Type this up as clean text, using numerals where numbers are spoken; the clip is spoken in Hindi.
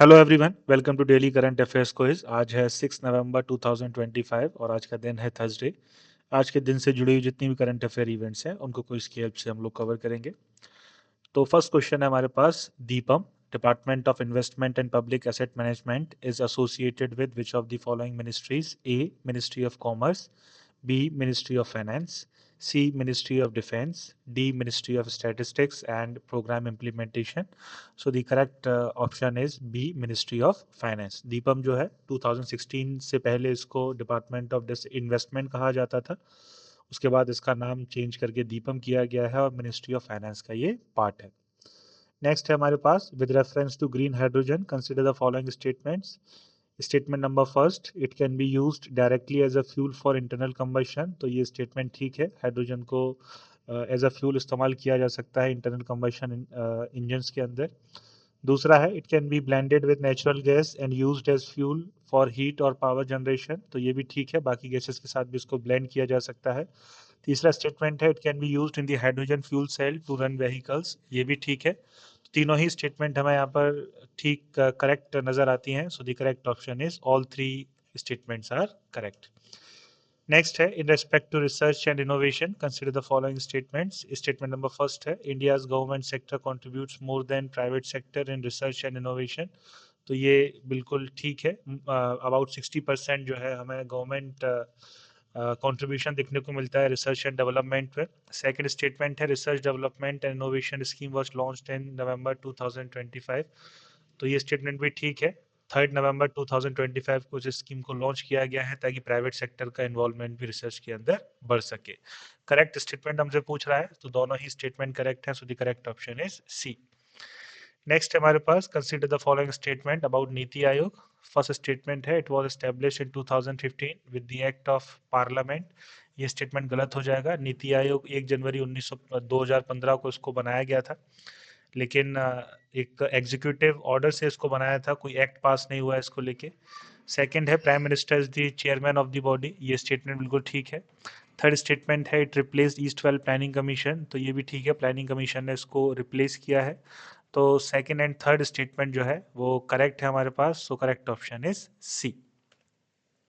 Hello everyone, welcome to daily current affairs quiz. आज है 6 नवंबर 2025 और आज का दिन है थर्सडे। आज के दिन से जुड़ी हुई जितनी भी करंट अफेयर इवेंट्स हैं उनको क्विज की हेल्प से हम लोग कवर करेंगे। तो फर्स्ट क्वेश्चन है हमारे पास, DIPAM department of investment and public asset management is associated with which of the following ministries? A ministry of commerce, B ministry of finance, C ministry of defence, D ministry of statistics and programme implementation. So the correct option is B ministry of finance. DIPAM जो है 2016 से पहले इसको डिपार्टमेंट ऑफ इन्वेस्टमेंट कहा जाता था। उसके बाद इसका नाम चेंज करके दीपम किया गया है और मिनिस्ट्री ऑफ फाइनेंस का ये पार्ट है। नेक्स्ट है हमारे पास, with reference to green hydrogen consider the following statements. Statement number first, it can be used directly as a fuel for internal combustion. तो ये स्टेटमेंट ठीक है, हाइड्रोजन को एज अ फ्यूल इस्तेमाल किया जा सकता है इंटरनल कंबशन इंजन्स के अंदर। दूसरा है, it can be blended with natural gas and used as fuel for heat और पावर जनरेशन। तो ये भी ठीक है, बाकी गैसेस के साथ भी इसको ब्लेंड किया जा सकता है। तीसरा स्टेटमेंट है, it can be used in the hydrogen fuel cell to run vehicles. ये भी ठीक है। तीनों ही स्टेटमेंट हमें यहाँ पर ठीक करेक्ट नजर आती हैं। So the correct option is all three statements are correct. Next है, in respect to research and innovation consider the following statements. Statement number first है, India's government sector contributes more than private sector in research and innovation. तो ये बिल्कुल ठीक है। अबाउट 60% जो है हमें गवर्नमेंट कंट्रीब्यूशन देखने को मिलता है रिसर्च एंड डेवलपमेंट पे। सेकंड स्टेटमेंट है, research development and innovation scheme was launched in November 2025। तो ये स्टेटमेंट भी ठीक है। 3 नवंबर 2025 को इस स्कीम को लॉन्च किया गया है ताकि प्राइवेट सेक्टर का इन्वॉल्वमेंट भी रिसर्च के अंदर बढ़ सके। करेक्ट स्टेटमेंट हमसे पूछ रहा है, तो दोनों ही स्टेटमेंट करेक्ट है। So the correct option is C. Next हमारे पास, consider the following statement about NITI Aayog. First statement है, it was established in 2015 with the act of parliament. ये स्टेटमेंट गलत हो जाएगा। नीति आयोग 1 जनवरी 2015 को इसको बनाया गया था, लेकिन एक एग्जीक्यूटिव ऑर्डर से इसको बनाया था, कोई एक्ट पास नहीं हुआ है इसको लेके। सेकंड है, prime minister is the chairman of the body. ये स्टेटमेंट बिल्कुल ठीक है। थर्ड स्टेटमेंट है, it replace east well planning commission. तो ये भी ठीक है, प्लानिंग कमीशन ने इसको रिप्लेस किया है। तो सेकंड एंड थर्ड स्टेटमेंट जो है वो करेक्ट है हमारे पास। So correct option is C.